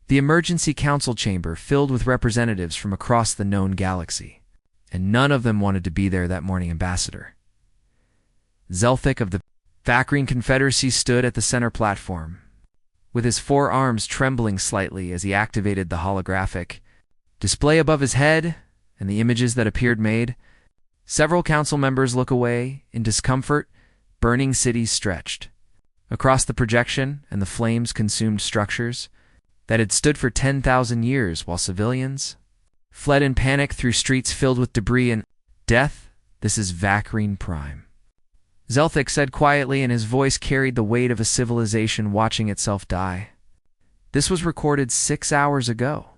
The emergency council chamber filled with representatives from across the known galaxy, and none of them wanted to be there that morning. Ambassador Zelthic of the Vacrine Confederacy stood at the center platform, with his four arms trembling slightly as he activated the holographic display above his head, and the images that appeared made several council members look away in discomfort. Burning cities stretched across the projection, and the flames consumed structures that had stood for 10,000 years, while civilians fled in panic through streets filled with debris and death. This is Vacrine Prime, Zelthic said quietly, and his voice carried the weight of a civilization watching itself die. This was recorded 6 hours ago.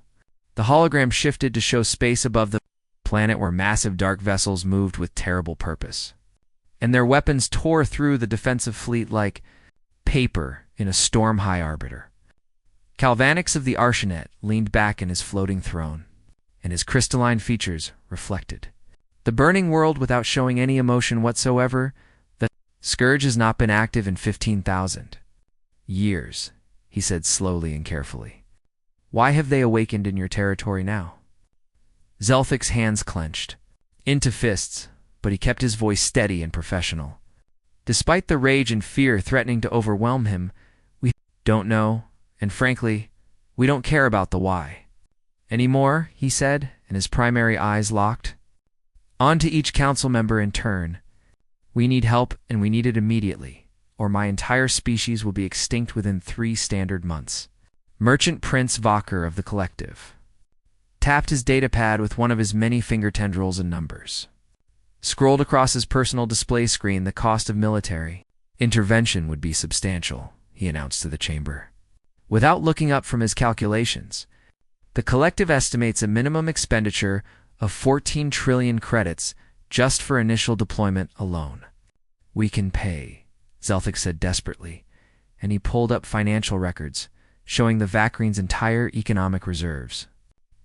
The hologram shifted to show space above the planet where massive dark vessels moved with terrible purpose, and their weapons tore through the defensive fleet like paper in a storm-high arbiter. Calvanix of the Arshanet leaned back in his floating throne, and his crystalline features reflected the burning world without showing any emotion whatsoever. The scourge has not been active in 15,000 years, he said slowly and carefully. Why have they awakened in your territory now? Zelthic's hands clenched into fists, but he kept his voice steady and professional. Despite the rage and fear threatening to overwhelm him, we don't know, and frankly, we don't care about the why anymore, he said, and his primary eyes locked on to each council member in turn. We need help, and we need it immediately, or my entire species will be extinct within 3 standard months. Merchant Prince Vocker of the Collective tapped his datapad with one of his many finger tendrils and numbers. Scrolled across his personal display screen, the cost of military intervention would be substantial, he announced to the chamber. Without looking up from his calculations, the collective estimates a minimum expenditure of 14 trillion credits just for initial deployment alone. We can pay, Zelthic said desperately, and he pulled up financial records showing the Vacrine's entire economic reserves.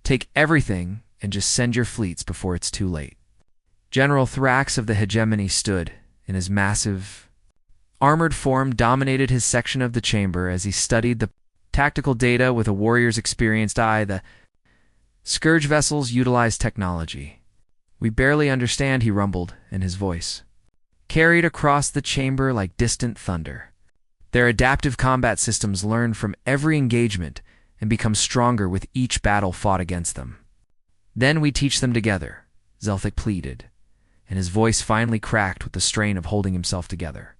Take everything and just send your fleets before it's too late. General Thrax of the Hegemony stood, in his massive, armored form dominated his section of the chamber as he studied the tactical data with a warrior's experienced eye. The scourge vessels utilize technology we barely understand, he rumbled, and his voice carried across the chamber like distant thunder. Their adaptive combat systems learn from every engagement and become stronger with each battle fought against them. Then we teach them together, Zelthic pleaded, and his voice finally cracked with the strain of holding himself together.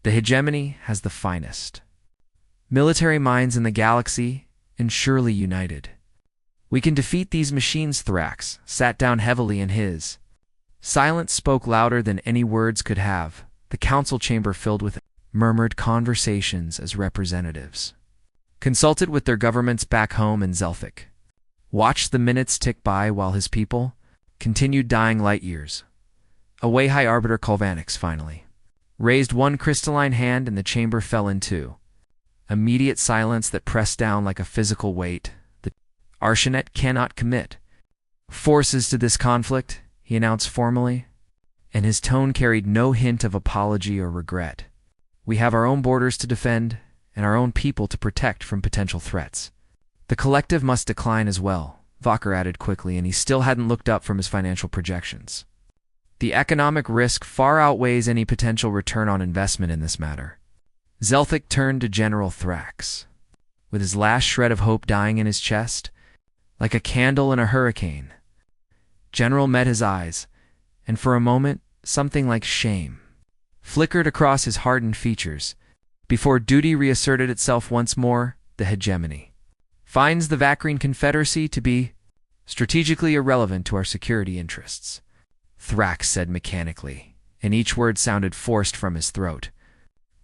The Hegemony has the finest military minds in the galaxy, and surely united we can defeat these machines. Thrax sat down heavily, and his silence spoke louder than any words could have. The council chamber filled with murmured conversations as representatives consulted with their governments back home, and Zelthic watched the minutes tick by while his people continued dying light years away. High Arbiter Calvanix finally raised one crystalline hand, and the chamber fell into immediate silence that pressed down like a physical weight. The Arshanet cannot commit forces to this conflict, he announced formally, and his tone carried no hint of apology or regret. We have our own borders to defend and our own people to protect from potential threats. The collective must decline as well, Vocker added quickly, and he still hadn't looked up from his financial projections. The economic risk far outweighs any potential return on investment in this matter. Zelthic turned to General Thrax, with his last shred of hope dying in his chest, like a candle in a hurricane. General met his eyes, and for a moment, something like shame flickered across his hardened features, before duty reasserted itself once more. The Hegemony finds the Vacrine Confederacy to be strategically irrelevant to our security interests, Thrax said mechanically, and each word sounded forced from his throat.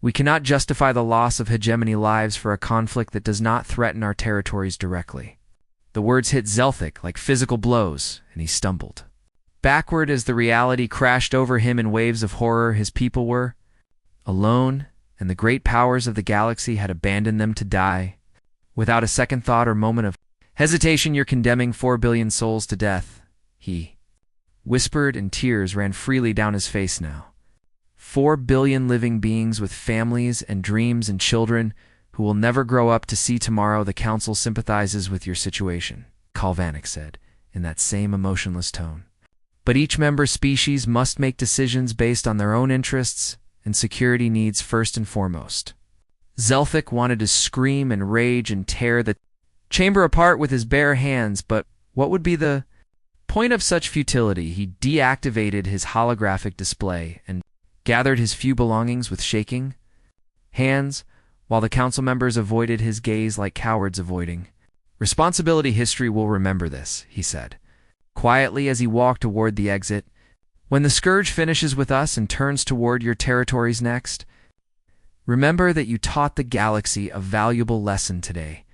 We cannot justify the loss of Hegemony lives for a conflict that does not threaten our territories directly. The words hit Zelthic like physical blows, and he stumbled backward as the reality crashed over him in waves of horror. His people were alone, and the great powers of the galaxy had abandoned them to die. Without a second thought or moment of hesitation, you're condemning 4 billion souls to death, he whispered, and tears ran freely down his face now. 4 billion living beings with families and dreams and children who will never grow up to see tomorrow. The council sympathizes with your situation, Kalvanik said, in that same emotionless tone. But each member species must make decisions based on their own interests and security needs first and foremost. Zelphic wanted to scream and rage and tear the chamber apart with his bare hands, but what would be the point of such futility? He deactivated his holographic display and gathered his few belongings with shaking hands, while the council members avoided his gaze like cowards avoiding. Responsibility history will remember this, he said, quietly as he walked toward the exit. When the scourge finishes with us and turns toward your territories next, remember that you taught the galaxy a valuable lesson today.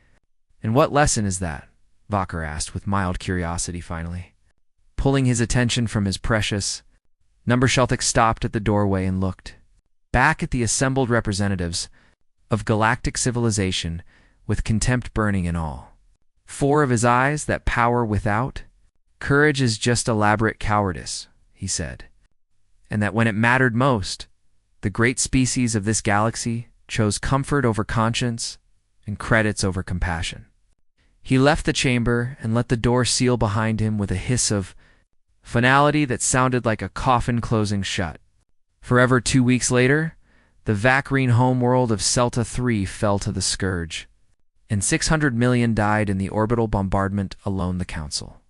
And what lesson is that? Vacher asked with mild curiosity finally. Pulling his attention from his precious number, Shelthick stopped at the doorway and looked back at the assembled representatives of galactic civilization with contempt burning in all. Four of his eyes, that power without courage is just elaborate cowardice, he said, and that when it mattered most, the great species of this galaxy chose comfort over conscience and credits over compassion. He left the chamber and let the door seal behind him with a hiss of finality that sounded like a coffin closing shut. Forever 2 weeks later, the Vacrine homeworld of Celta III fell to the scourge, and 600 million died in the orbital bombardment. Alone the Council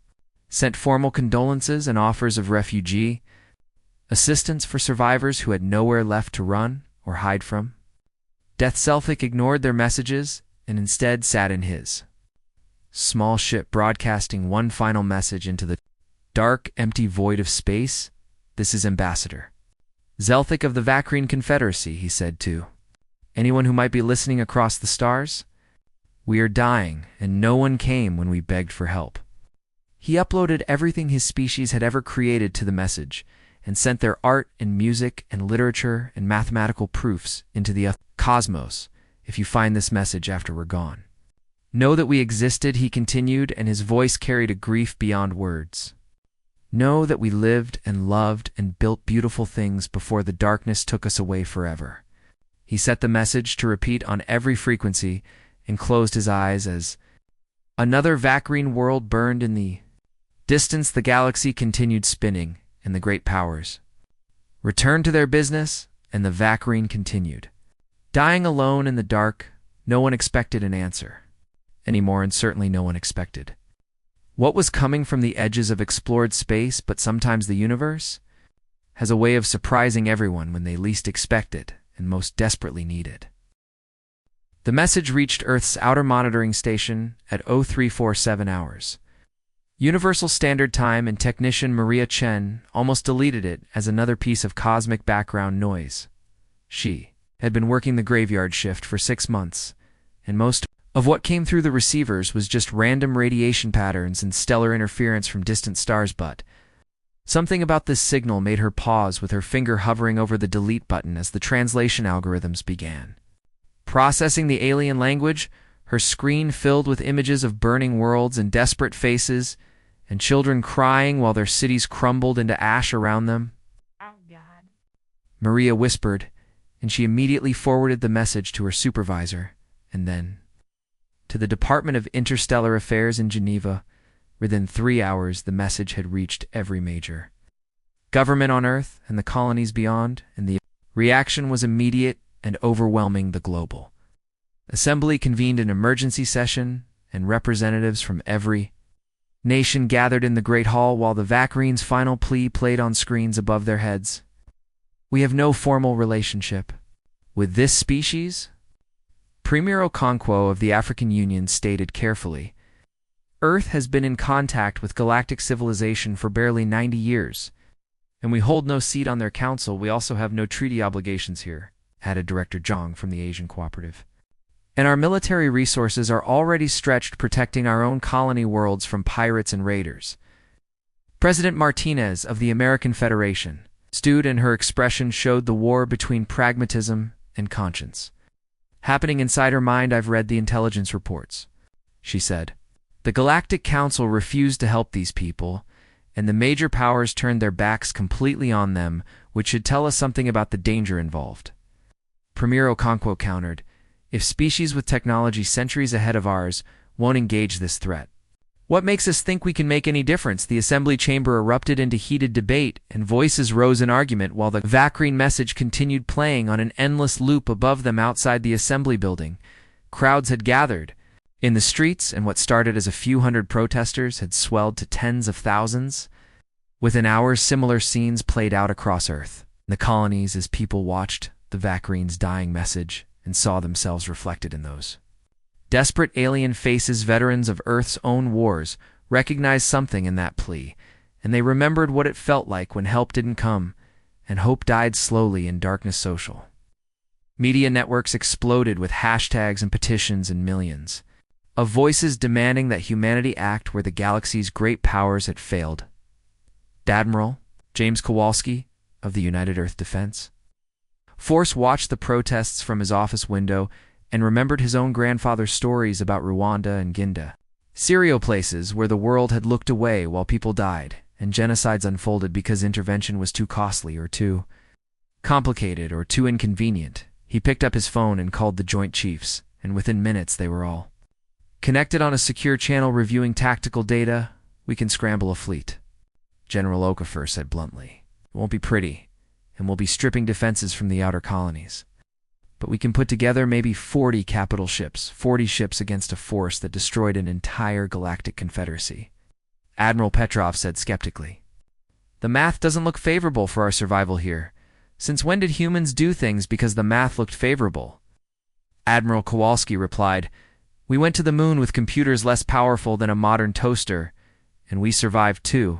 sent formal condolences and offers of refugee assistance for survivors who had nowhere left to run or hide from. Death Celtic ignored their messages and instead sat in his small ship, broadcasting one final message into the dark, empty void of space. This is Ambassador Zelthic of the Vacrine Confederacy, he said to anyone who might be listening across the stars. We are dying, and no one came when we begged for help. He uploaded everything his species had ever created to the message, and sent their art and music and literature and mathematical proofs into the cosmos. If you find this message after we're gone, know that we existed, he continued, and his voice carried a grief beyond words. Know that we lived and loved and built beautiful things before the darkness took us away forever. He set the message to repeat on every frequency and closed his eyes as another Vacrine world burned in the distance. The galaxy continued spinning, and the great powers returned to their business, and the Vacrine continued dying alone in the dark. No one expected an answer anymore, and certainly no one expected what was coming from the edges of explored space. But sometimes the universe has a way of surprising everyone when they least expect it and most desperately need it. The message reached Earth's outer monitoring station at 0347 hours. Universal Standard Time, and technician Maria Chen almost deleted it as another piece of cosmic background noise. She had been working the graveyard shift for 6 months, and most of what came through the receivers was just random radiation patterns and stellar interference from distant stars. But something about this signal made her pause, with her finger hovering over the delete button as the translation algorithms began processing the alien language. Her screen filled with images of burning worlds and desperate faces, and children crying while their cities crumbled into ash around them. Oh, God. Maria whispered, and she immediately forwarded the message to her supervisor, and then to the Department of Interstellar Affairs in Geneva. Within 3 hours, the message had reached every major government on Earth and the colonies beyond, and the reaction was immediate and overwhelming. The Global Assembly convened an emergency session, and representatives from every nation gathered in the Great Hall while the Vacrine's final plea played on screens above their heads. We have no formal relationship with this species, Premier Okonkwo of the African Union stated carefully. Earth has been in contact with galactic civilization for barely 90 years, and we hold no seat on their council. We also have no treaty obligations here, added Director Zhang from the Asian Cooperative. And our military resources are already stretched protecting our own colony worlds from pirates and raiders. President Martinez of the American Federation stood, and her expression showed the war between pragmatism and conscience happening inside her mind. I've read the intelligence reports, she said. The Galactic Council refused to help these people, and the major powers turned their backs completely on them, which should tell us something about the danger involved. Premier Okonkwo countered, if species with technology centuries ahead of ours won't engage this threat? What makes us think we can make any difference? The assembly chamber erupted into heated debate, and voices rose in argument while the Vacrine message continued playing on an endless loop above them outside the assembly building. Crowds had gathered in the streets, and what started as a few hundred protesters had swelled to tens of thousands. Within hours, similar scenes played out across Earth, in the colonies, as people watched the Vacrine's dying message and saw themselves reflected in those desperate alien faces. Veterans of Earth's own wars recognized something in that plea, and they remembered what it felt like when help didn't come, and hope died slowly in darkness. Social media networks exploded with hashtags and petitions in millions of voices demanding that humanity act where the galaxy's great powers had failed. Admiral James Kowalski of the United Earth Defense Force watched the protests from his office window and remembered his own grandfather's stories about Rwanda and Ginda, serial places where the world had looked away while people died and genocides unfolded because intervention was too costly or too complicated or too inconvenient. He picked up his phone and called the Joint Chiefs, and within minutes they were all connected on a secure channel reviewing tactical data. "We can scramble a fleet," General Okafor said bluntly. "It won't be pretty, and we'll be stripping defenses from the outer colonies. But we can put together maybe 40 capital ships, 40 ships against a force that destroyed an entire galactic confederacy," Admiral Petrov said skeptically. "The math doesn't look favorable for our survival here. Since when did humans do things because the math looked favorable?" Admiral Kowalski replied, "We went to the moon with computers less powerful than a modern toaster, and we survived too.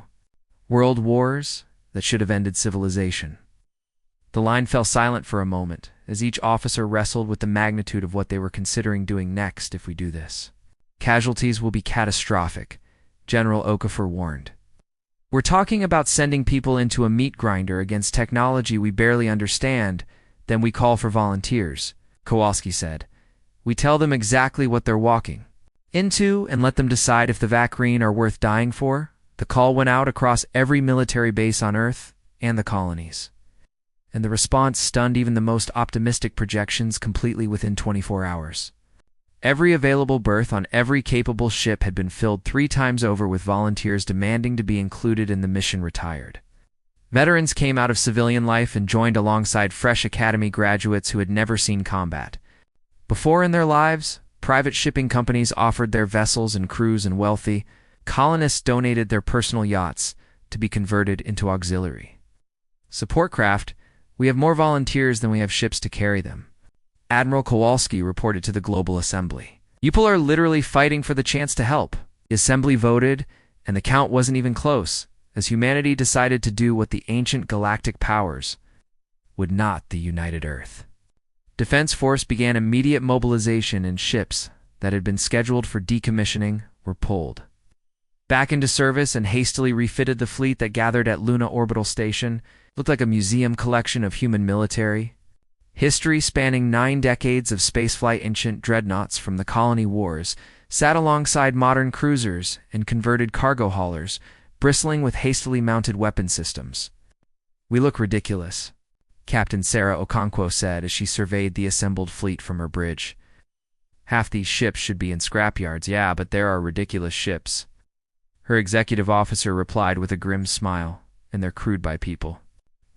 World wars that should have ended civilization." The line fell silent for a moment, as each officer wrestled with the magnitude of what they were considering doing next. "If we do this, casualties will be catastrophic," General Okafor warned. "We're talking about sending people into a meat grinder against technology we barely understand. Then we call for volunteers," Kowalski said. "We tell them exactly what they're walking into and let them decide if the Vacrine are worth dying for." The call went out across every military base on Earth and the colonies, and the response stunned even the most optimistic projections completely within 24 hours. Every available berth on every capable ship had been filled 3 times over with volunteers demanding to be included in the mission. Retired veterans came out of civilian life and joined alongside fresh academy graduates who had never seen combat before in their lives. Private shipping companies offered their vessels and crews, and wealthy colonists donated their personal yachts to be converted into auxiliary support craft. "We have more volunteers than we have ships to carry them," Admiral Kowalski reported to the Global Assembly. "People are literally fighting for the chance to help." The Assembly voted, and the count wasn't even close, as humanity decided to do what the ancient galactic powers would not. The United Earth Defense Force began immediate mobilization, and ships that had been scheduled for decommissioning were pulled back into service and hastily refitted. The fleet that gathered at Luna Orbital Station looked like a museum collection of human military history spanning 9 decades of spaceflight. Ancient dreadnoughts from the colony wars sat alongside modern cruisers and converted cargo haulers, bristling with hastily mounted weapon systems. "We look ridiculous," Captain Sarah Okonkwo said as she surveyed the assembled fleet from her bridge. "Half these ships should be in scrapyards." "Yeah, but there are ridiculous ships," her executive officer replied with a grim smile, "and they're crewed by people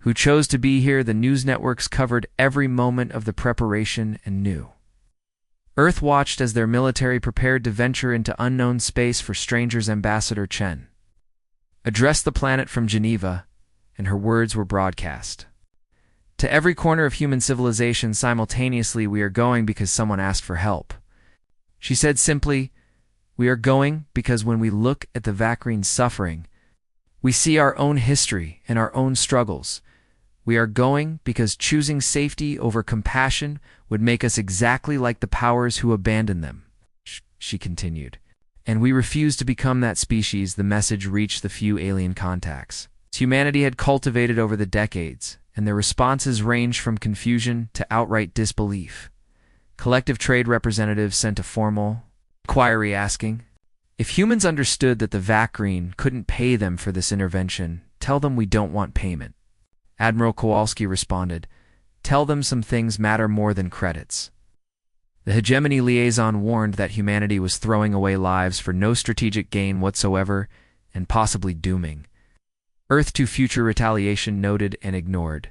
who chose to be here." The news networks covered every moment of the preparation and knew Earth watched as their military prepared to venture into unknown space for strangers. Ambassador Chen addressed the planet from Geneva, and her words were broadcast to every corner of human civilization simultaneously. "We are going because someone asked for help," she said simply. "We are going because when we look at the Vacrine's suffering, we see our own history and our own struggles. We are going because choosing safety over compassion would make us exactly like the powers who abandoned them," she continued. "And we refuse to become that species." The message reached the few alien contacts humanity had cultivated over the decades, and their responses ranged from confusion to outright disbelief. Collective trade representatives sent a formal inquiry asking, "If humans understood that the Vacrine couldn't pay them for this intervention, tell them we don't want payment." Admiral Kowalski responded, "Tell them some things matter more than credits." The hegemony liaison warned that humanity was throwing away lives for no strategic gain whatsoever and possibly dooming Earth to future retaliation noted and ignored.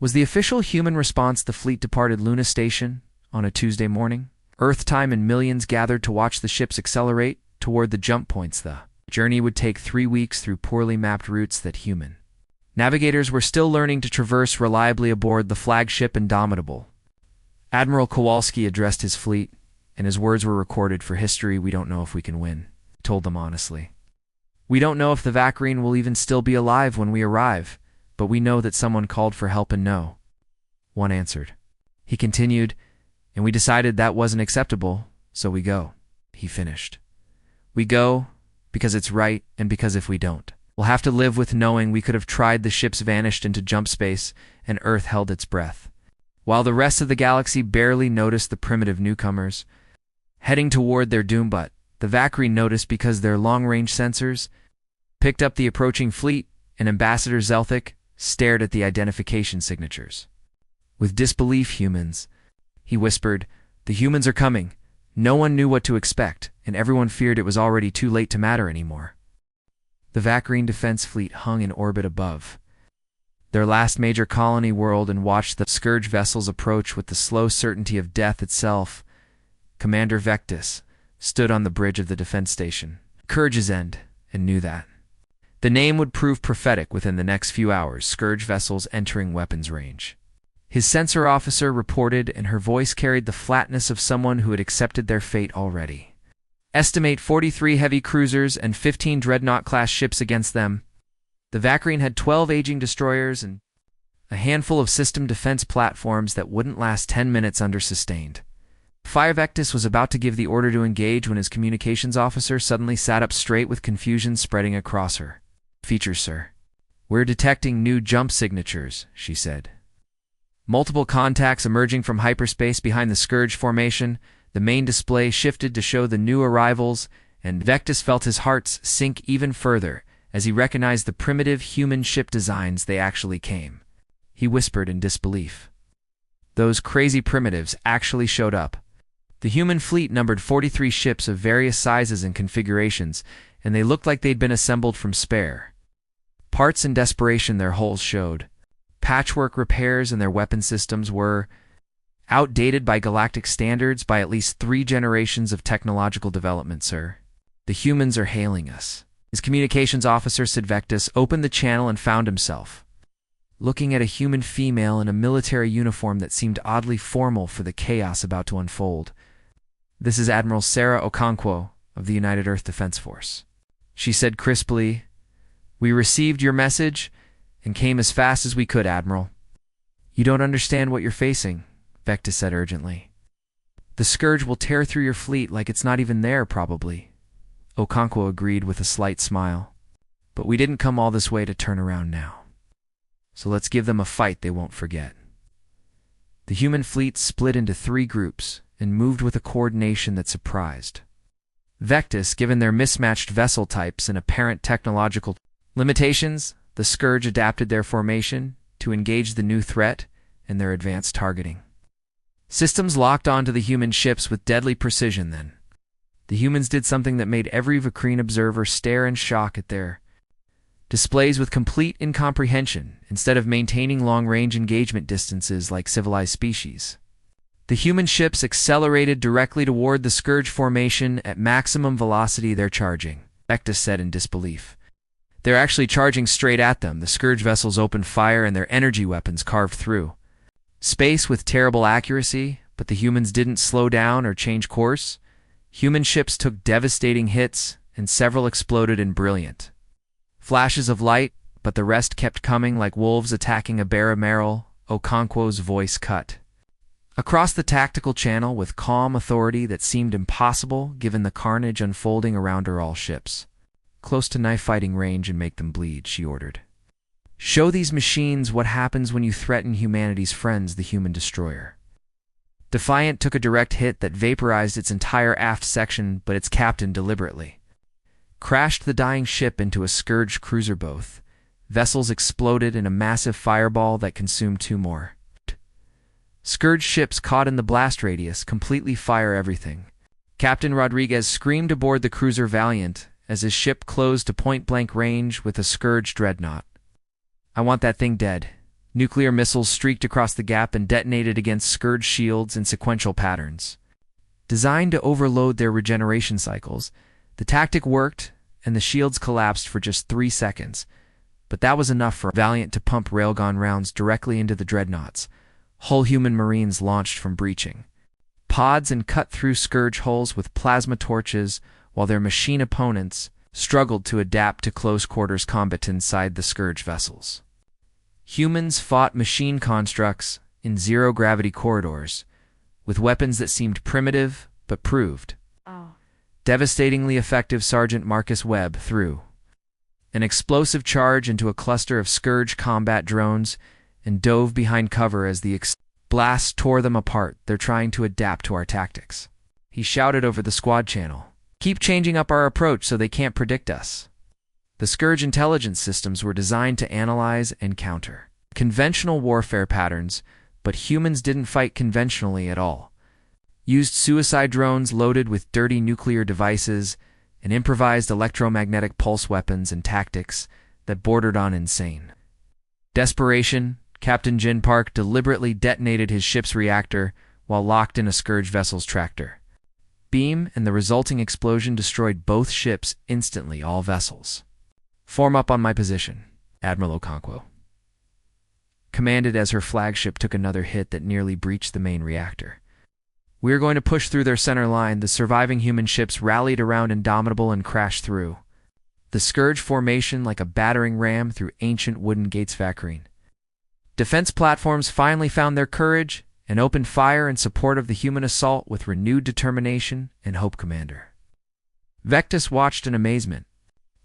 Was the official human response the fleet departed Luna Station on a Tuesday morning? Earth time and millions gathered to watch the ships accelerate toward the jump points. The journey would take 3 weeks through poorly mapped routes that human navigators were still learning to traverse reliably aboard the flagship Indomitable. Admiral Kowalski addressed his fleet, and his words were recorded for history. "We don't know if we can win," he told them honestly. "We don't know if the Vacrine will even still be alive when we arrive, but we know that someone called for help and no one answered." He continued, "And we decided that wasn't acceptable, so we go," he finished. "We go because it's right and because if we don't, we'll have to live with knowing we could have tried. The ships vanished into jump space and Earth held its breath, while the rest of the galaxy barely noticed the primitive newcomers heading toward their doom. But the Vacrine noticed because their long-range sensors picked up the approaching fleet, and Ambassador Zelthic stared at the identification signatures. With disbelief, "Humans," he whispered. "The humans are coming." No one knew what to expect, and everyone feared it was already too late to matter anymore. The Vacrine defense fleet hung in orbit above their last major colony world and watched the scourge vessels approach with the slow certainty of death itself. Commander Vectis stood on the bridge of the defense station, Courage's End, and knew that the name would prove prophetic within the next few hours. Scourge vessels entering weapons range. His sensor officer reported, and her voice carried the flatness of someone who had accepted their fate already. "Estimate 43 heavy cruisers and 15 dreadnought-class ships against them." The Vacrine had 12 aging destroyers and a handful of system defense platforms that wouldn't last 10 minutes under sustained fire. Vectis was about to give the order to engage when his communications officer suddenly sat up straight with confusion spreading across her features. "Sir, we're detecting new jump signatures," she said. "Multiple contacts emerging from hyperspace behind the Scourge formation." The main display shifted to show the new arrivals, and Vectis felt his heart sink even further as he recognized the primitive human ship designs. "They actually came," he whispered in disbelief. "Those crazy primitives actually showed up." The human fleet numbered 43 ships of various sizes and configurations, and they looked like they'd been assembled from spare parts. In desperation, their hulls showed patchwork repairs, and their weapon systems were outdated by galactic standards by at least 3 generations of technological development. "Sir, the humans are hailing us." His communications officer, Sid Vectis, opened the channel and found himself looking at a human female in a military uniform that seemed oddly formal for the chaos about to unfold. "This is Admiral Sarah Okonkwo of the United Earth Defense Force," she said crisply. "We received your message and came as fast as we could, Admiral." "You don't understand what you're facing," Vectis said urgently. "The Scourge will tear through your fleet like it's not even there, probably." Okonkwo agreed with a slight smile. "But we didn't come all this way to turn around now. So let's give them a fight they won't forget." The human fleet split into 3 groups and moved with a coordination that surprised Vectis. Given their mismatched vessel types and apparent technological limitations, the Scourge adapted their formation to engage the new threat and their advanced targeting systems locked onto the human ships with deadly precision. Then the humans did something that made every Vacrine observer stare in shock at their displays with complete incomprehension. Instead of maintaining long-range engagement distances like civilized species, the human ships accelerated directly toward the Scourge formation at maximum velocity. "They're charging," Vectis said in disbelief. "They're actually charging straight at them." The Scourge vessels opened fire and their energy weapons carved through space with terrible accuracy, but the humans didn't slow down or change course. Human ships took devastating hits, and several exploded in brilliant flashes of light, but the rest kept coming like wolves attacking a bear. "Merrill," Okonkwo's voice cut across the tactical channel with calm authority that seemed impossible given the carnage unfolding around her. "All ships close to knife-fighting range and make them bleed," she ordered. "Show these machines what happens when you threaten humanity's friends." The human destroyer Defiant took a direct hit that vaporized its entire aft section, but its captain deliberately crashed the dying ship into a Scourge cruiser. Both vessels exploded in a massive fireball that consumed 2 more. Scourge ships caught in the blast radius completely fire everything. Captain Rodriguez screamed aboard the cruiser Valiant as his ship closed to point-blank range with a Scourge dreadnought. "I want that thing dead." Nuclear missiles streaked across the gap and detonated against Scourge shields in sequential patterns. Designed to overload their regeneration cycles, the tactic worked and the shields collapsed for just 3 seconds, but that was enough for Valiant to pump railgun rounds directly into the dreadnoughts. Whole human marines launched from breaching pods and cut through Scourge hulls with plasma torches, while their machine opponents struggled to adapt to close-quarters combat inside the Scourge vessels. Humans fought machine constructs in zero-gravity corridors, with weapons that seemed primitive but proved devastatingly effective. Sergeant Marcus Webb threw an explosive charge into a cluster of Scourge combat drones and dove behind cover as the blast tore them apart. "They're trying to adapt to our tactics," he shouted over the squad channel. "Keep changing up our approach so they can't predict us." The Scourge intelligence systems were designed to analyze and counter conventional warfare patterns, but humans didn't fight conventionally at all. Used suicide drones loaded with dirty nuclear devices and improvised electromagnetic pulse weapons and tactics that bordered on insane. Desperation, Captain Jin Park deliberately detonated his ship's reactor while locked in a Scourge vessel's tractor beam, and the resulting explosion destroyed both ships instantly. "All vessels, form up on my position," Admiral Okonkwo commanded as her flagship took another hit that nearly breached the main reactor. "We're going to push through their center line." The surviving human ships rallied around Indomitable and crashed through the Scourge formation like a battering ram through ancient wooden gates. Vacrine defense platforms finally found their courage and opened fire in support of the human assault with renewed determination and hope. Commander Vectis watched in amazement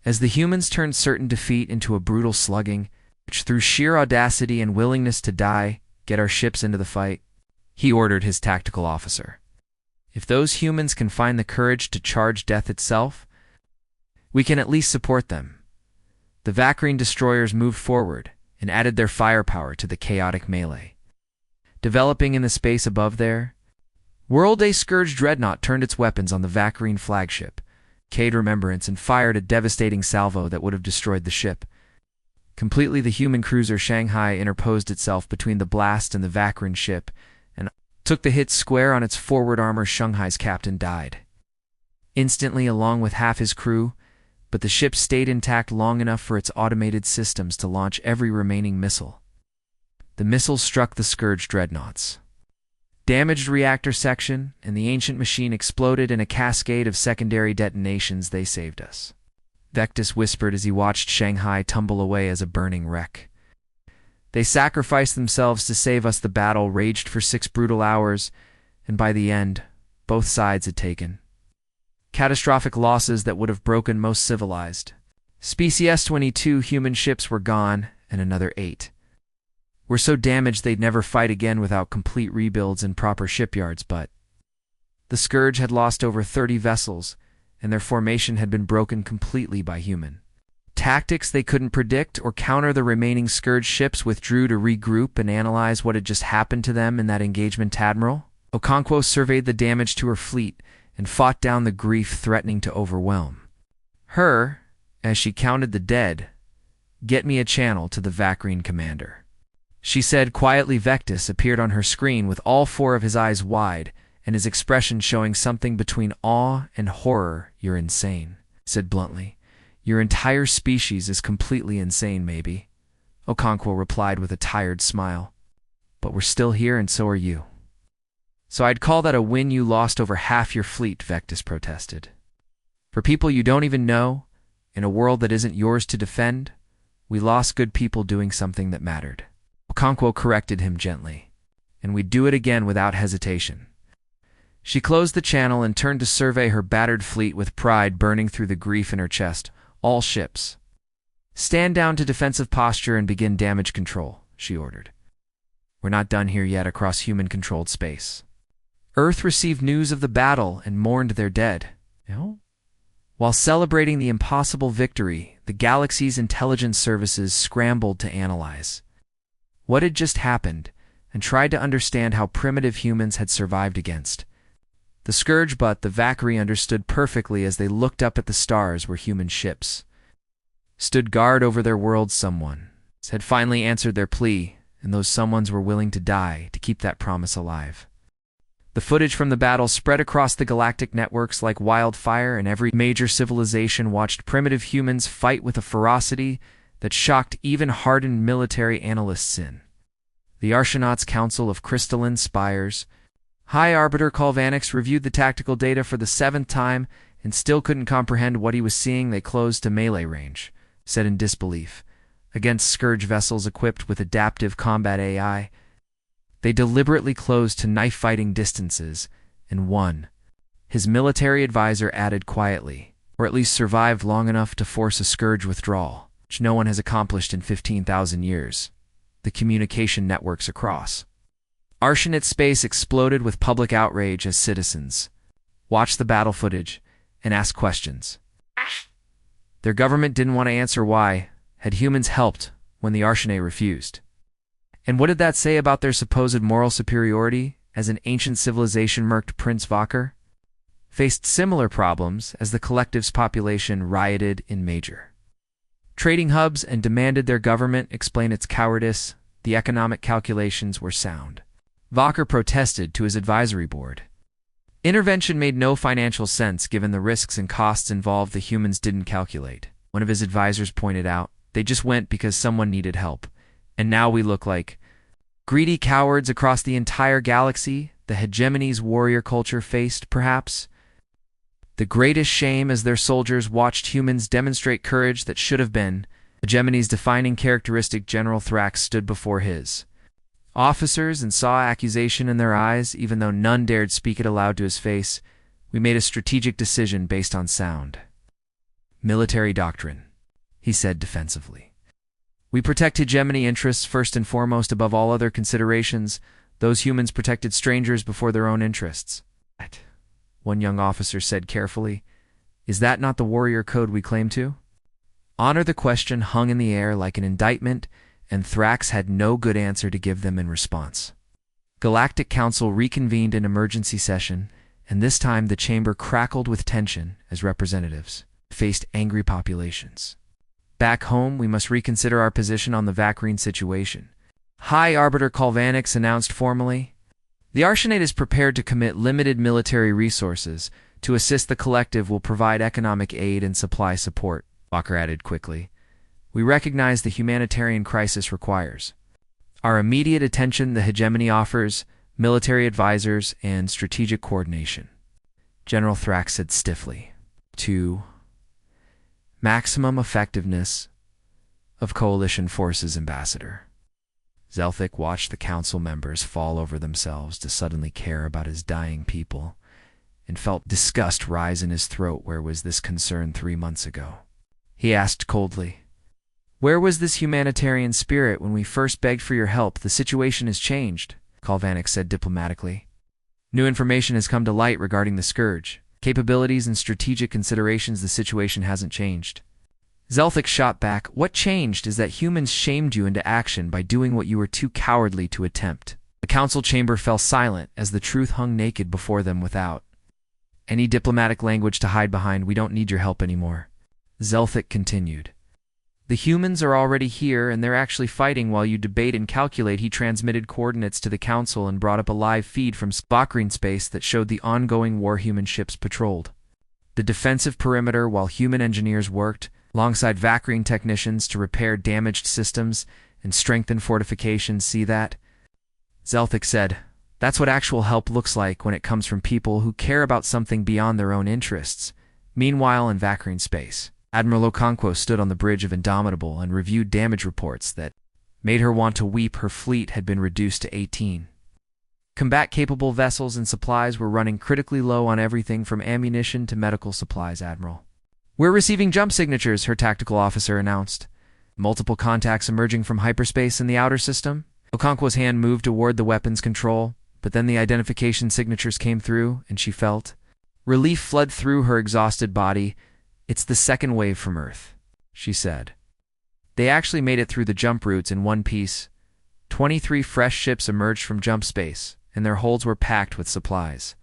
as the humans turned certain defeat into a brutal slugging, which through sheer audacity and willingness to die, "Get our ships into the fight," he ordered his tactical officer. "If those humans can find the courage to charge death itself, we can at least support them." The Vacrine destroyers moved forward and added their firepower to the chaotic melee. Developing in the space above their world, a Scourge dreadnought turned its weapons on the Vacrine flagship, Cade Remembrance, and fired a devastating salvo that would have destroyed the ship. Completely, the human cruiser Shanghai interposed itself between the blast and the Vacrine ship and took the hit square on its forward armor. Shanghai's captain died instantly along with half his crew, but the ship stayed intact long enough for its automated systems to launch every remaining missile. The missiles struck the Scourge dreadnoughts, damaged reactor section, and the ancient machine exploded in a cascade of secondary detonations. "They saved us," Vectis whispered as he watched Shanghai tumble away as a burning wreck. "They sacrificed themselves to save us." The battle raged for 6 brutal hours, and by the end, both sides had taken catastrophic losses that would have broken most civilized species. 22 human ships were gone, and another 8 were so damaged they'd never fight again without complete rebuilds and proper shipyards. But the Scourge had lost over 30 vessels, and their formation had been broken completely by human tactics. They couldn't predict or counter. The remaining Scourge ships withdrew to regroup and analyze what had just happened to them in that engagement. Admiral Okonkwo surveyed the damage to her fleet and fought down the grief threatening to overwhelm her as she counted the dead. "Get me a channel to the Vacrine commander," she said quietly. Vectis appeared on her screen with all 4 of his eyes wide and his expression showing something between awe and horror. "You're insane," said bluntly. "Your entire species is completely insane." "Maybe," Okonkwo replied with a tired smile. "But we're still here, and so are you." "So I'd call that a win." "You lost over half your fleet," Vectis protested. "For people you don't even know, in a world that isn't yours to defend, we lost good people doing something that mattered." Okonkwo corrected him gently. "And we'd do it again without hesitation." She closed the channel and turned to survey her battered fleet with pride burning through the grief in her chest. "All ships, stand down to defensive posture and begin damage control," she ordered. "We're not done here yet." Across human-controlled space, Earth received news of the battle and mourned their dead. While celebrating the impossible victory, the galaxy's intelligence services scrambled to analyze what had just happened and tried to understand how primitive humans had survived against the scourge, but the Valkyrie understood perfectly as they looked up at the stars where human ships stood guard over their world. Someone had finally answered their plea, and those someones were willing to die to keep that promise alive. The footage from the battle spread across the galactic networks like wildfire, and every major civilization watched primitive humans fight with a ferocity that shocked even hardened military analysts. In the Archonauts' Council of Crystalline Spires, High Arbiter Kalvanix reviewed the tactical data for the 7th time and still couldn't comprehend what he was seeing. They closed to melee range, said in disbelief. Against Scourge vessels equipped with adaptive combat AI, they deliberately closed to knife-fighting distances and won. His military advisor added quietly, or at least survived long enough to force a Scourge withdrawal, which no one has accomplished in 15,000 years. The communication networks across Archonid space exploded with public outrage as citizens watched the battle footage and asked questions. Their government didn't want to answer why had humans helped when the Archonid refused. And what did that say about their supposed moral superiority as an ancient civilization? Merked Prince Valker faced similar problems as the collective's population rioted in major trading hubs and demanded their government explain its cowardice. The economic calculations were sound. Valker protested to his advisory board. Intervention made no financial sense given the risks and costs involved. The humans didn't calculate. One of his advisors pointed out, they just went because someone needed help. And now we look like greedy cowards across the entire galaxy. The hegemony's warrior culture faced, perhaps, the greatest shame as their soldiers watched humans demonstrate courage that should have been hegemony's defining characteristic. General Thrax stood before his officers and saw accusation in their eyes, even though none dared speak it aloud to his face. We made a strategic decision based on sound military doctrine, he said defensively. We protect hegemony interests first and foremost above all other considerations. Those humans protected strangers before their own interests. One young officer said carefully, is that not the warrior code we claim to? Honor. The question hung in the air like an indictment, and Thrax had no good answer to give them in response. Galactic Council reconvened in emergency session, and this time the chamber crackled with tension as representatives faced angry populations. Back home, we must reconsider our position on the Valkyrie situation. High Arbiter Kalvanix announced formally. The Archonid is prepared to commit limited military resources to assist the collective. Will provide economic aid and supply support, Walker added quickly. We recognize the humanitarian crisis requires our immediate attention. The hegemony offers military advisors and strategic coordination, General Thrax said stiffly. 2. Maximum effectiveness of coalition forces. Ambassador Zelthic watched the council members fall over themselves to suddenly care about his dying people, and felt disgust rise in his throat. Where was this concern 3 months ago? He asked coldly. Where was this humanitarian spirit when we first begged for your help? The situation has changed, Kalvanix said diplomatically. New information has come to light regarding the Scourge. Capabilities and strategic considerations. The situation hasn't changed. Zelthic shot back. What changed is that humans shamed you into action by doing what you were too cowardly to attempt. The council chamber fell silent as the truth hung naked before them without any diplomatic language to hide behind. We don't need your help anymore, Zelthic continued. The humans are already here, and they're actually fighting while you debate and calculate. He transmitted coordinates to the council and brought up a live feed from Valkyrie space that showed the ongoing war human ships patrolled the defensive perimeter while human engineers worked alongside Valkyrie technicians to repair damaged systems and strengthen fortifications. See that? Zelthic said. That's what actual help looks like when it comes from people who care about something beyond their own interests. Meanwhile, in Valkyrie space, Admiral Okonkwo stood on the bridge of Indomitable and reviewed damage reports that made her want to weep. Her fleet had been reduced to 18 combat-capable vessels, and supplies were running critically low on everything from ammunition to medical supplies. Admiral, we're receiving jump signatures, her tactical officer announced. Multiple contacts emerging from hyperspace in the outer system. Okonkwo's hand moved toward the weapons control, but then the identification signatures came through, and she felt relief flood through her exhausted body. It's the second wave from Earth, she said. They actually made it through the jump routes in one piece. 23 fresh ships emerged from jump space, and their holds were packed with supplies,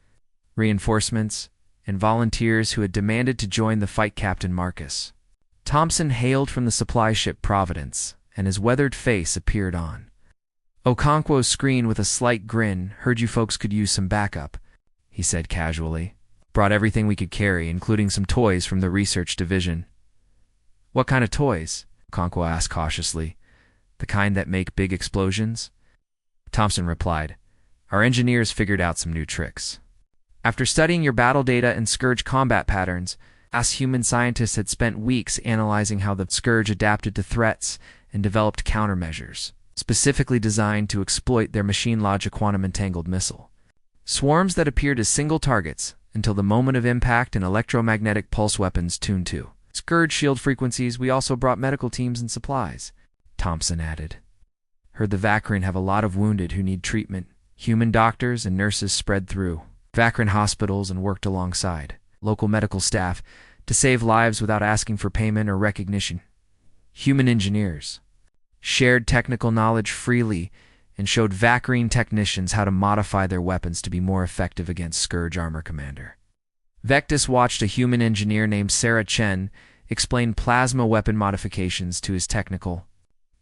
reinforcements, and volunteers who had demanded to join the fight. Captain Marcus Thompson hailed from the supply ship Providence, and his weathered face appeared on Okonkwo's screen with a slight grin. "Heard you folks could use some backup," he said casually. "Brought everything we could carry, including some toys from the research division." "What kind of toys?" Okonkwo asked cautiously. "The kind that make big explosions?" Thompson replied, "Our engineers figured out some new tricks. After studying your battle data and Scourge combat patterns, us human scientists had spent weeks analyzing how the Scourge adapted to threats and developed countermeasures, specifically designed to exploit their machine logic quantum entangled missile. Swarms that appeared as single targets until the moment of impact and electromagnetic pulse weapons tuned to Scourge shield frequencies. We also brought medical teams and supplies," Thompson added. "Heard the Vakrin have a lot of wounded who need treatment. Human doctors and nurses spread through Vakrin hospitals and worked alongside local medical staff to save lives without asking for payment or recognition. Human engineers shared technical knowledge freely and showed Vakrin technicians how to modify their weapons to be more effective against Scourge armor commander." Vectus watched a human engineer named Sarah Chen explain plasma weapon modifications to his technical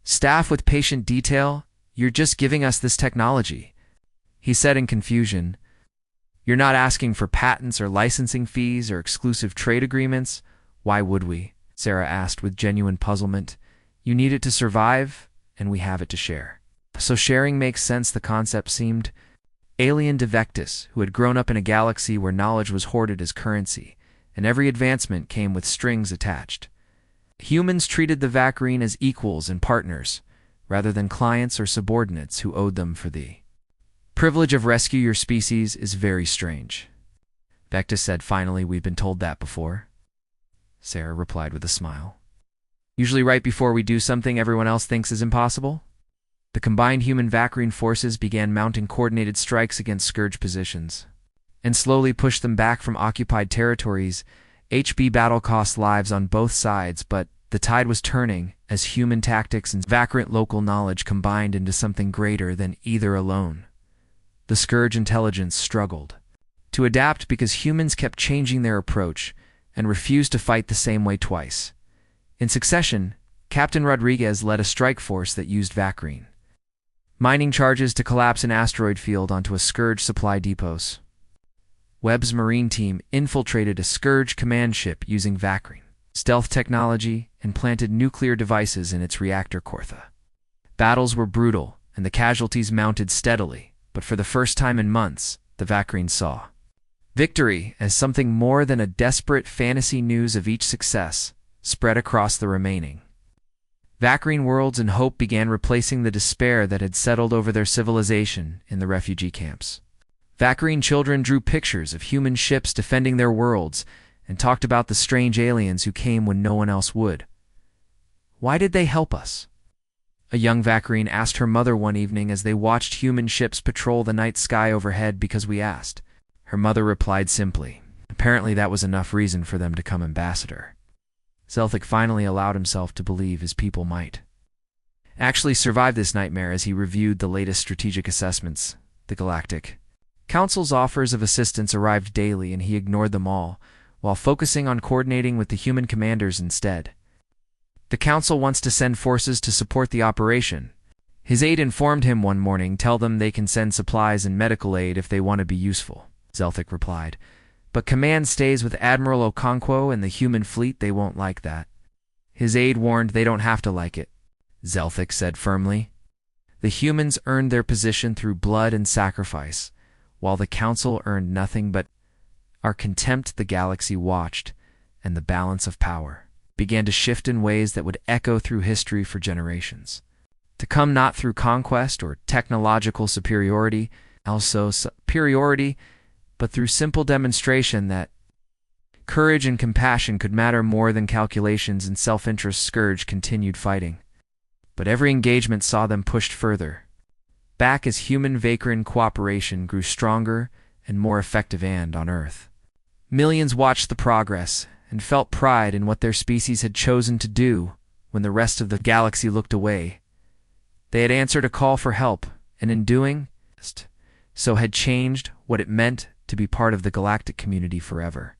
staff with patient detail. "You're just giving us this technology," he said in confusion. "You're not asking for patents or licensing fees or exclusive trade agreements." "Why would we?" Sarah asked with genuine puzzlement. "You need it to survive, and we have it to share." "So sharing makes sense." The concept seemed alien to Vectus, who had grown up in a galaxy where knowledge was hoarded as currency, and every advancement came with strings attached. Humans treated the Vakrin as equals and partners, rather than clients or subordinates who owed them for the privilege of rescue your species. Is very strange," Vectus said finally. "We've been told that before," Sarah replied with a smile. "Usually right before we do something everyone else thinks is impossible." The combined human Vakrin forces began mounting coordinated strikes against Scourge positions, and slowly pushed them back from occupied territories. HB battle cost lives on both sides, but the tide was turning as human tactics and Vakrin local knowledge combined into something greater than either alone. The Scourge intelligence struggled to adapt because humans kept changing their approach and refused to fight the same way twice. In succession, Captain Rodriguez led a strike force that used Vakrin mining charges to collapse an asteroid field onto a Scourge supply depots. Webb's marine team infiltrated a Scourge command ship using Vakrin stealth technology and planted nuclear devices in its reactor core. Battles were brutal, and the casualties mounted steadily, but for the first time in months, the Vakrin saw victory as something more than a desperate fantasy. News of each success spread across the remaining Vakrin worlds, and hope began replacing the despair that had settled over their civilization in the refugee camps. Vakrin children drew pictures of human ships defending their worlds and talked about the strange aliens who came when no one else would. "Why did they help us?" a young Vakrin asked her mother one evening as they watched human ships patrol the night sky overhead. "Because we asked," her mother replied simply. Apparently that was enough reason for them to come ambassador. Zelthic finally allowed himself to believe his people might actually survive this nightmare. As he reviewed the latest strategic assessments, the Galactic Council's offers of assistance arrived daily, and he ignored them all, while focusing on coordinating with the human commanders instead. "The Council wants to send forces to support the operation," his aide informed him one morning. "Tell them they can send supplies and medical aid if they want to be useful," Zelthic replied. "But command stays with Admiral Okonkwo and the human fleet. They won't like that." His aide warned. "They don't have to like it," Zelthic said firmly. "The humans earned their position through blood and sacrifice, while the Council earned nothing but our contempt." The galaxy watched, and the balance of power began to shift in ways that would echo through history for generations to come, not through conquest or technological superiority, but through simple demonstration that courage and compassion could matter more than calculations and self-interest. Scourge continued fighting, but every engagement saw them pushed further back as human Vakrin cooperation grew stronger and more effective. And on Earth, millions watched the progress and felt pride in what their species had chosen to do when the rest of the galaxy looked away. They had answered a call for help, and in doing so had changed what it meant to be part of the galactic community forever.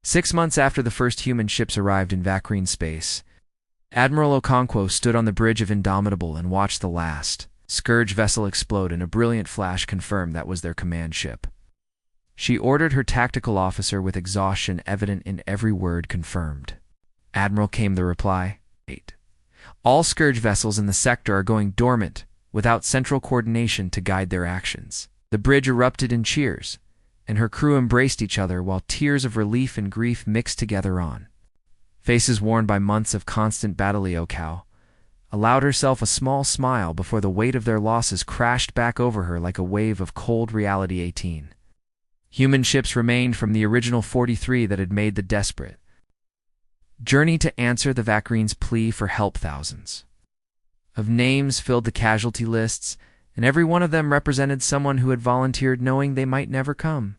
6 months after the first human ships arrived in Vacrine space, Admiral Okonkwo stood on the bridge of Indomitable and watched the last Scourge vessel explode, and a brilliant flash confirmed that was their command ship. She ordered her tactical officer with exhaustion evident in every word confirmed. "Admiral," came the reply. 8. "All Scourge vessels in the sector are going dormant, without central coordination to guide their actions." The bridge erupted in cheers, and her crew embraced each other while tears of relief and grief mixed together on faces worn by months of constant battle. Okow allowed herself a small smile before the weight of their losses crashed back over her like a wave of cold reality. 18. Human ships remained from the original 43 that had made the desperate journey to answer the Vacrine's plea for help. Thousands of names filled the casualty lists, and every one of them represented someone who had volunteered knowing they might never come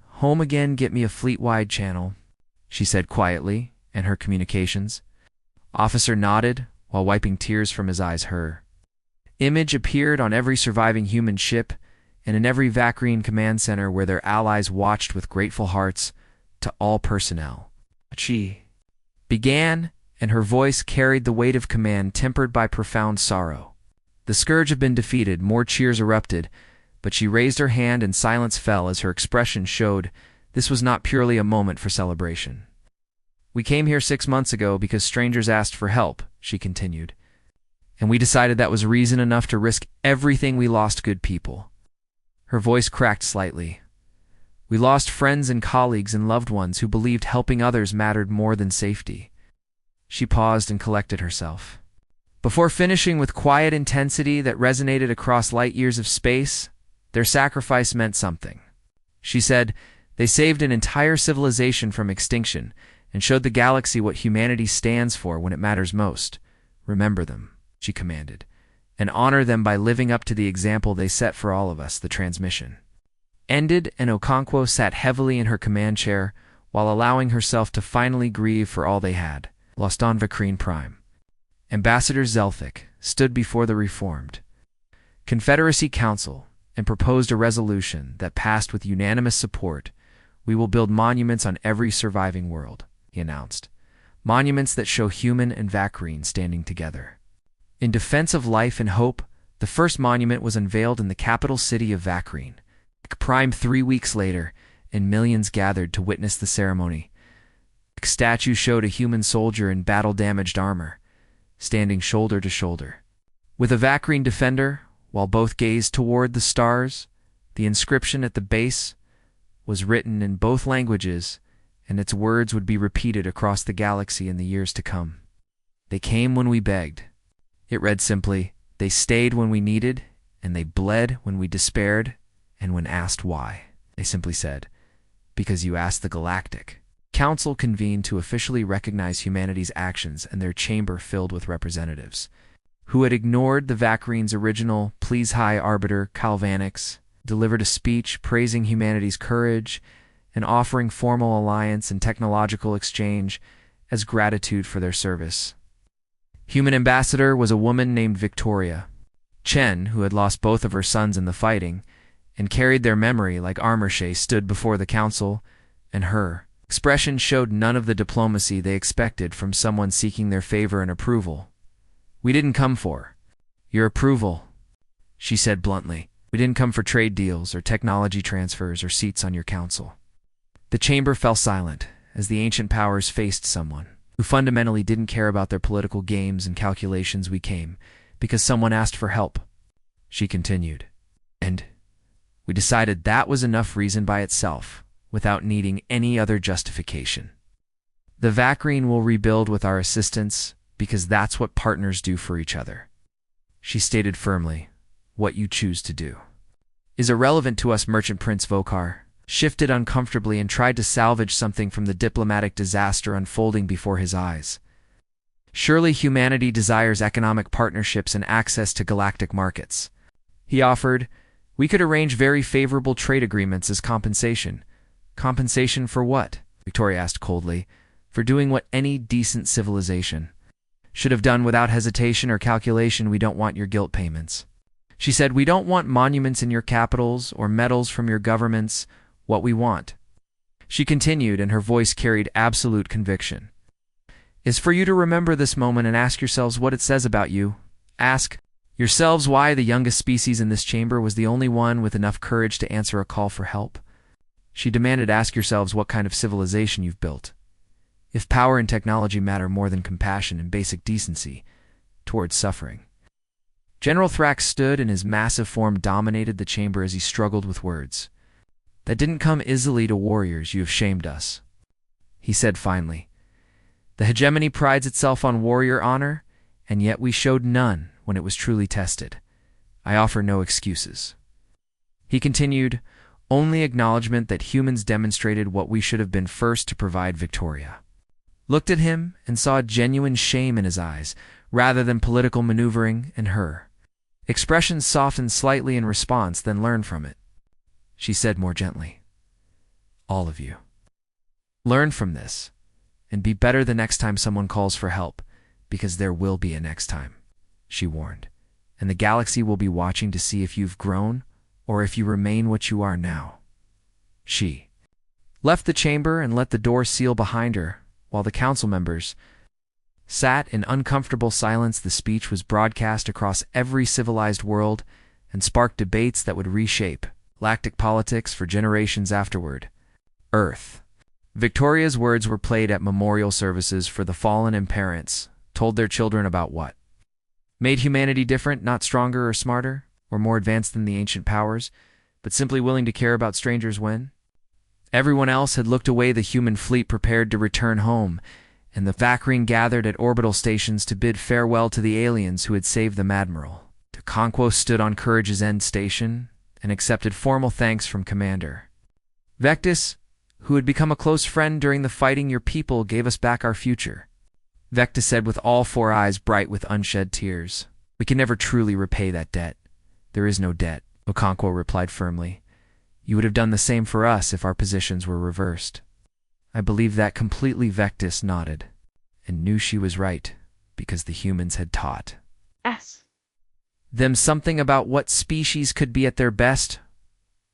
home again. "Get me a fleet-wide channel," she said quietly, and her communications officer nodded while wiping tears from his eyes. Her image appeared on every surviving human ship and in every Vacrine command center where their allies watched with grateful hearts. "To all personnel," she began, and her voice carried the weight of command tempered by profound sorrow. The Scourge had been defeated. More cheers erupted, but she raised her hand and silence fell as her expression showed this was not purely a moment for celebration. "We came here 6 months ago because strangers asked for help," she continued, "and we decided that was reason enough to risk everything. We lost good people." Her voice cracked slightly. "We lost friends and colleagues and loved ones who believed helping others mattered more than safety." She paused and collected herself, before finishing with quiet intensity that resonated across light years of space. "Their sacrifice meant something," she said. "They saved an entire civilization from extinction and showed the galaxy what humanity stands for when it matters most. Remember them," she commanded, "and honor them by living up to the example they set for all of us." The transmission ended, and Okonkwo sat heavily in her command chair while allowing herself to finally grieve for all they had lost on Vacrine Prime. Ambassador Zelthic stood before the reformed Confederacy Council and proposed a resolution that passed with unanimous support. "We will build monuments on every surviving world," he announced. "Monuments that show human and Vacrine standing together in defense of life and hope." The first monument was unveiled in the capital city of Vacrine Prime 3 weeks later, and millions gathered to witness the ceremony. The statue showed a human soldier in battle-damaged armor, standing shoulder to shoulder with a Vacrine defender, while both gazed toward the stars. The inscription at the base was written in both languages, and its words would be repeated across the galaxy in the years to come. "They came when we begged." It read simply, "They stayed when we needed, and they bled when we despaired, and when asked why, they simply said, 'Because you asked.'" The Galactic Council convened to officially recognize humanity's actions, and their chamber filled with representatives who had ignored the Vacrine's original pleas. High Arbiter Calvanix delivered a speech praising humanity's courage and offering formal alliance and technological exchange as gratitude for their service. Human ambassador was a woman named Victoria Chen, who had lost both of her sons in the fighting and carried their memory like armor. She stood before the council, and her expression showed none of the diplomacy they expected from someone seeking their favor and approval. "We didn't come for your approval," she said bluntly. "We didn't come for trade deals or technology transfers or seats on your council." The chamber fell silent as the ancient powers faced someone who fundamentally didn't care about their political games and calculations. "We came because someone asked for help," she continued, "and we decided that was enough reason by itself, without needing any other justification. The Vacrine will rebuild with our assistance because that's what partners do for each other," she stated firmly. "What you choose to do is irrelevant to us." Merchant Prince Vokar shifted uncomfortably and tried to salvage something from the diplomatic disaster unfolding before his eyes. "Surely humanity desires economic partnerships and access to galactic markets," he offered. "We could arrange very favorable trade agreements as compensation." "Compensation for what?" Victoria asked coldly. "For doing what any decent civilization should have done without hesitation or calculation. We don't want your guilt payments. She said, we don't want monuments in your capitals or medals from your governments. What we want, she continued, and her voice carried absolute conviction, is for you to remember this moment and ask yourselves what it says about you. Ask yourselves why the youngest species in this chamber was the only one with enough courage to answer a call for help. She demanded, ask yourselves what kind of civilization you've built. If power and technology matter more than compassion and basic decency towards suffering. General Thrax stood, and his massive form dominated the chamber as he struggled with words. That didn't come easily to warriors. You have shamed us, he said finally. The hegemony prides itself on warrior honor, and yet we showed none when it was truly tested. I offer no excuses. He continued, only acknowledgement that humans demonstrated what we should have been first to provide. Victoria looked at him and saw genuine shame in his eyes, rather than political maneuvering, and her expression softened slightly in response, then learn from it. She said more gently, all of you, learn from this, and be better the next time someone calls for help, because there will be a next time, she warned, and the galaxy will be watching to see if you've grown or if you remain what you are now. She left the chamber and let the door seal behind her, while the council members sat in uncomfortable silence. The speech was broadcast across every civilized world and sparked debates that would reshape galactic politics for generations afterward. Earth. Victoria's words were played at memorial services for the fallen, and parents told their children about what made humanity different, not stronger or smarter or more advanced than the ancient powers, but simply willing to care about strangers when everyone else had looked away. The human fleet prepared to return home, and the Vacrine gathered at orbital stations to bid farewell to the aliens who had saved them. Admiral Conquo stood on Courage's End station and accepted formal thanks from Commander Vectis, who had become a close friend during the fighting. Your people gave us back our future, Vectis said, with all four eyes bright with unshed tears. We can never truly repay that debt. There is no debt, Okonkwo replied firmly. You would have done the same for us if our positions were reversed. I believe that completely. Vectis nodded, and knew she was right, because the humans had taught them something about what species could be at their best.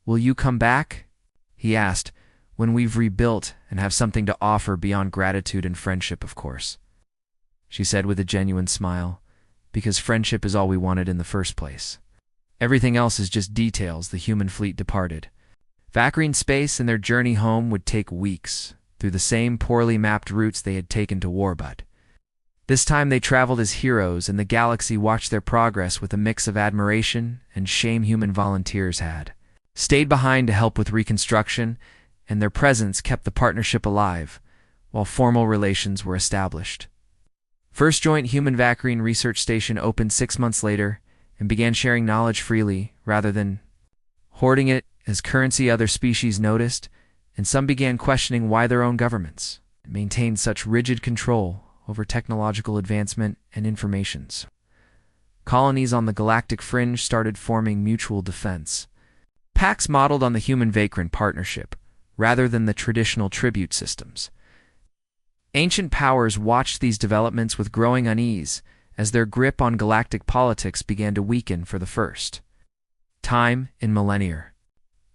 Will you come back? He asked, when we've rebuilt and have something to offer beyond gratitude and friendship, of course, she said with a genuine smile, because friendship is all we wanted in the first place. Everything else is just details. The human fleet departed Vacrine space, and their journey home would take weeks, through the same poorly mapped routes they had taken to war, but this time they traveled as heroes, and the galaxy watched their progress with a mix of admiration and shame. Human volunteers had stayed behind to help with reconstruction, and their presence kept the partnership alive, while formal relations were established. First joint human Vacrine research station opened 6 months later and began sharing knowledge freely, rather than hoarding it as currency. Other species noticed, and some began questioning why their own governments maintained such rigid control over technological advancement and informations. Colonies on the galactic fringe started forming mutual defense pacts modeled on the human Vacrine partnership, rather than the traditional tribute systems. Ancient powers watched these developments with growing unease, as their grip on galactic politics began to weaken. For the first time in millennia,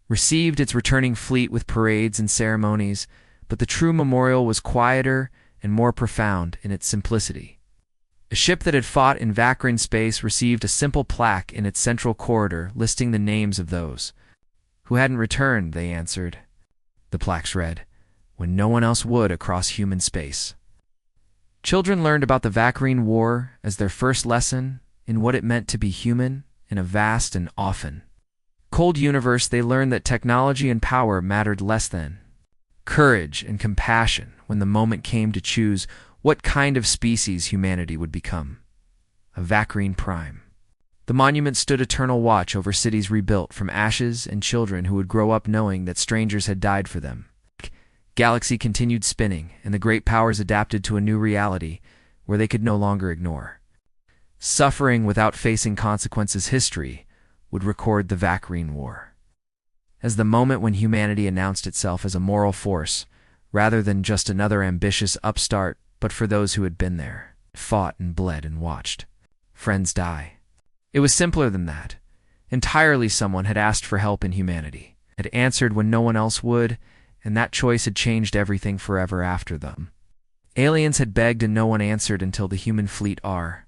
received its returning fleet with parades and ceremonies, but the true memorial was quieter and more profound in its simplicity. A ship that had fought in Vacrine space received a simple plaque in its central corridor listing the names of those who hadn't returned. They answered, the plaques read, when no one else would across human space. Children learned about the Vacrine War as their first lesson in what it meant to be human in a vast and often cold universe. They learned that technology and power mattered less than courage and compassion when the moment came to choose what kind of species humanity would become. A Vacrine Prime. The monument stood eternal watch over cities rebuilt from ashes and children who would grow up knowing that strangers had died for them. Galaxy continued spinning, and the great powers adapted to a new reality where they could no longer ignore suffering without facing consequences. History would record the Vacrine War as the moment when humanity announced itself as a moral force, rather than just another ambitious upstart, but for those who had been there fought and bled and watched friends die. It was simpler than that. Entirely someone had asked for help in humanity, had answered when no one else would, and that choice had changed everything forever after them. Aliens had begged and no one answered until the human fleet R